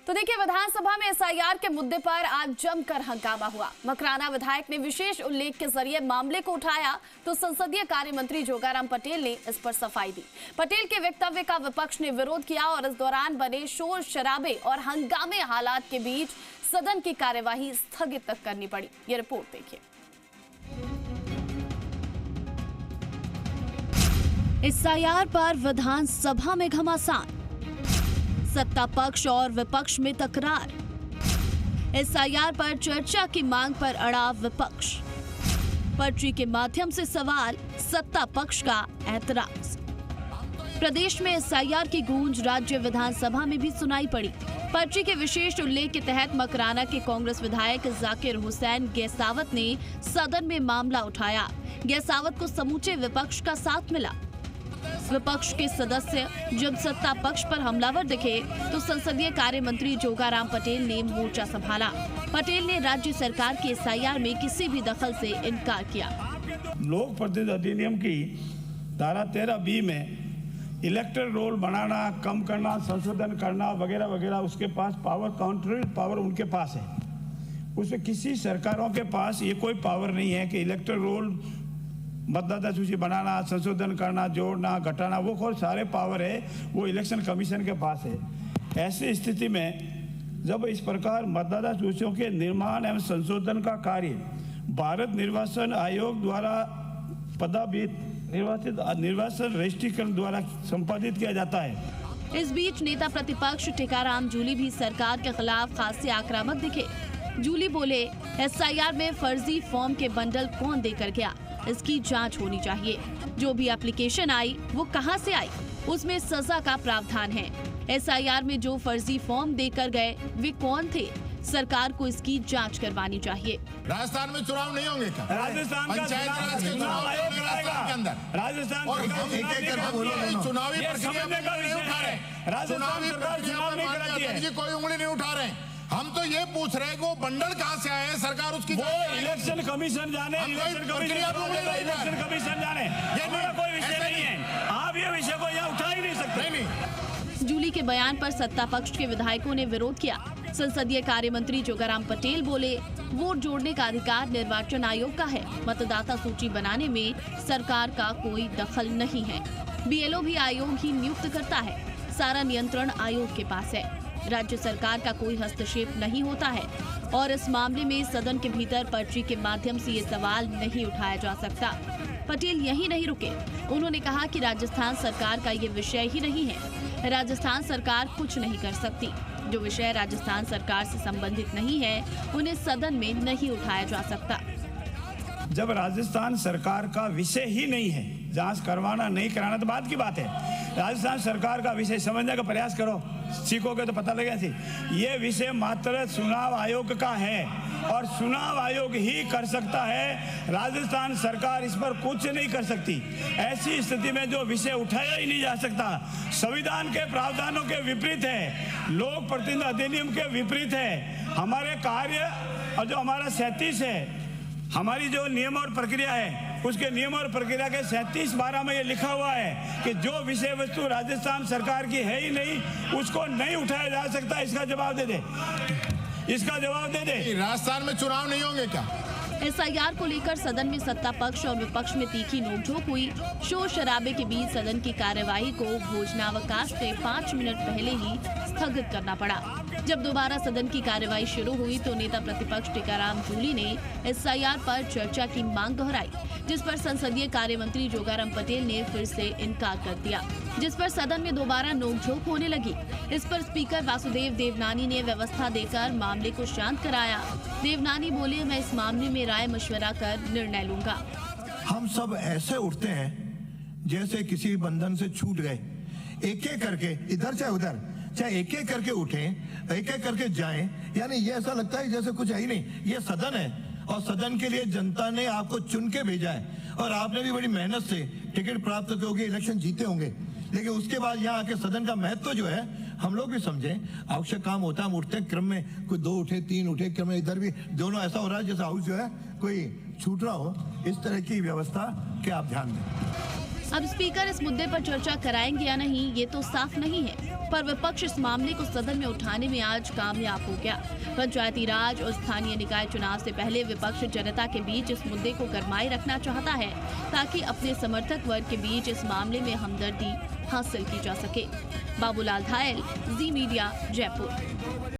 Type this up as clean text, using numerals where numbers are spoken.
तो देखिए, विधानसभा में एसआईआर के मुद्दे पर आज जमकर हंगामा हुआ। मकराना विधायक ने विशेष उल्लेख के जरिए मामले को उठाया तो संसदीय कार्य मंत्री जोगाराम पटेल ने इस पर सफाई दी। पटेल के वक्तव्य का विपक्ष ने विरोध किया और इस दौरान बने शोर शराबे और हंगामे हालात के बीच सदन की कार्यवाही स्थगित तक करनी पड़ी। ये रिपोर्ट देखिए। एसआईआर पर विधानसभा में घमासान, सत्ता पक्ष और विपक्ष में तकरार। एसआईआर पर चर्चा की मांग पर अड़ा विपक्ष। पर्ची के माध्यम से सवाल, सत्ता पक्ष का एतराज। प्रदेश में एसआईआर की गूंज राज्य विधानसभा में भी सुनाई पड़ी। पर्ची के विशेष उल्लेख के तहत मकराना के कांग्रेस विधायक जाकिर हुसैन गैसावत ने सदन में मामला उठाया। गैसावत को समूचे विपक्ष का साथ मिला। विपक्ष के सदस्य जब सत्ता पक्ष पर हमलावर दिखे तो संसदीय कार्य मंत्री जोगाराम पटेल ने मोर्चा संभाला। पटेल ने राज्य सरकार की एसआईआर में किसी भी दखल से इनकार किया। लोक प्रतिनिधि अधिनियम की धारा 13B में इलेक्टोरल रोल बनाना, कम करना, संशोधन करना वगैरह वगैरह, उसके पास पावर, काउंटर पावर उनके पास है। उसमें किसी सरकारों के पास ये कोई पावर नहीं है कि इलेक्टोरल रोल, मतदाता सूची बनाना, संशोधन करना, जोड़ना, घटाना, वो कोई सारे पावर है वो इलेक्शन कमीशन के पास है। ऐसी स्थिति में जब इस प्रकार मतदाता सूचियों के निर्माण एवं संशोधन का कार्य भारत निर्वाचन आयोग द्वारा निर्वाचन रजिस्ट्रीकरण द्वारा संपादित किया जाता है। इस बीच नेता प्रतिपक्ष टीकाराम जूली भी सरकार के खिलाफ खासे आक्रामक दिखे। जूली बोले, एसआईआर में फर्जी फॉर्म के बंडल कौन देकर गया, इसकी जांच होनी चाहिए। जो भी एप्लीकेशन आई वो कहां से आई, उसमें सजा का प्रावधान है। एसआईआर में जो फर्जी फॉर्म देकर गए वे कौन थे, सरकार को इसकी जांच करवानी चाहिए। राजस्थान में चुनाव नहीं होंगे क्या? राजस्थान पंचायत राज के चुनाव के अंदर राजस्थान और हम चुनावी प्रक्रिया में नहीं उठा रहे, चुनावी प्रक्रिया में कोई उंगली नहीं उठा रहे। हम तो ये पूछ रहे हैं कि वो बंडल कहाँ से आए हैं, सरकार उसकी इलेक्शन कमीशन जाने, इलेक्शन कमीशन जाने, ये कोई विषय नहीं है। आप ये विषय को यहाँ उठा ही नहीं सकते। नहीं। जूली के बयान पर सत्ता पक्ष के विधायकों ने विरोध किया। संसदीय कार्य मंत्री जोगाराम पटेल बोले, वोट जोड़ने का अधिकार निर्वाचन आयोग का है। मतदाता सूची बनाने में सरकार का कोई दखल नहीं है। बीएलओ भी आयोग ही नियुक्त करता है। सारा नियंत्रण आयोग के पास है। राज्य सरकार का कोई हस्तक्षेप नहीं होता है और इस मामले में सदन के भीतर पर्ची के माध्यम से ये सवाल नहीं उठाया जा सकता। पटेल यही नहीं रुके। उन्होंने कहा कि राजस्थान सरकार का ये विषय ही नहीं है। राजस्थान सरकार कुछ नहीं कर सकती। जो विषय राजस्थान सरकार से संबंधित नहीं है उन्हें सदन में नहीं उठाया जा सकता। जब राजस्थान सरकार का विषय ही नहीं है, जांच करवाना नहीं कराना तो बात की बात है। राजस्थान सरकार का विषय समझने का प्रयास करो, सीखोगे तो पता लगेगा। ये विषय मात्र चुनाव आयोग का है और चुनाव आयोग ही कर सकता है। राजस्थान सरकार इस पर कुछ नहीं कर सकती। ऐसी स्थिति में जो विषय उठाया ही नहीं जा सकता, संविधान के प्रावधानों के विपरीत है, लोक प्रतिनिधि अधिनियम के विपरीत है। हमारे कार्य और जो हमारा 37 है, हमारी जो नियम और प्रक्रिया है, उसके नियम और प्रक्रिया के 37(12) में ये लिखा हुआ है कि जो विषय वस्तु राजस्थान सरकार की है ही नहीं, उसको नहीं उठाया जा सकता। इसका जवाब दे दे, इसका जवाब दे दे। राजस्थान में चुनाव नहीं होंगे क्या? एसआईआर को लेकर सदन में सत्ता पक्ष और विपक्ष में तीखी नोकझोंक हुई। शोर शराबे के बीच सदन की कार्यवाही को भोजनावकाश से 5 मिनट पहले ही स्थगित करना पड़ा। जब दोबारा सदन की कार्यवाही शुरू हुई तो नेता प्रतिपक्ष टीकाराम जूली ने एसआईआर पर चर्चा की मांग दोहराई, जिस पर संसदीय कार्य मंत्री जोगाराम पटेल ने फिर से इनकार कर दिया, जिस पर सदन में दोबारा नोकझोंक होने लगी। इस पर स्पीकर वासुदेव देवनानी ने व्यवस्था देकर मामले को शांत कराया। देवनानी बोले, मैं इस मामले में राय मशवरा कर निर्णय लूंगा। हम सब ऐसे उठते हैं जैसे किसी बंधन से छूट गए, एक एक करके इधर चाहे उधर, चाहे एक एक करके उठें, एक एक करके जाएं। यानी ये ऐसा लगता है जैसे कुछ है ही नहीं। ये सदन है और सदन के लिए जनता ने आपको चुन के भेजा है और आपने भी बड़ी मेहनत से टिकट प्राप्त करके इलेक्शन जीते होंगे। लेकिन उसके बाद यहाँ आके सदन का महत्व जो है हम लोग भी समझें। आवश्यक काम होता है, हम उठते क्रम में कोई 2 उठे 3 उठे क्रम में, इधर भी दोनों ऐसा हो रहा है जैसे हाउस जो है कोई छूट रहा हो। इस तरह की व्यवस्था के आप ध्यान दें। अब स्पीकर इस मुद्दे पर चर्चा कराएंगे या नहीं ये तो साफ नहीं है, पर विपक्ष इस मामले को सदन में उठाने में आज कामयाब हो गया। पंचायती राज और स्थानीय निकाय चुनाव से पहले विपक्ष जनता के बीच इस मुद्दे को गरमाए रखना चाहता है, ताकि अपने समर्थक वर्ग के बीच इस मामले में हमदर्दी हासिल की जा सके। बाबूलाल धायल, जी मीडिया, जयपुर।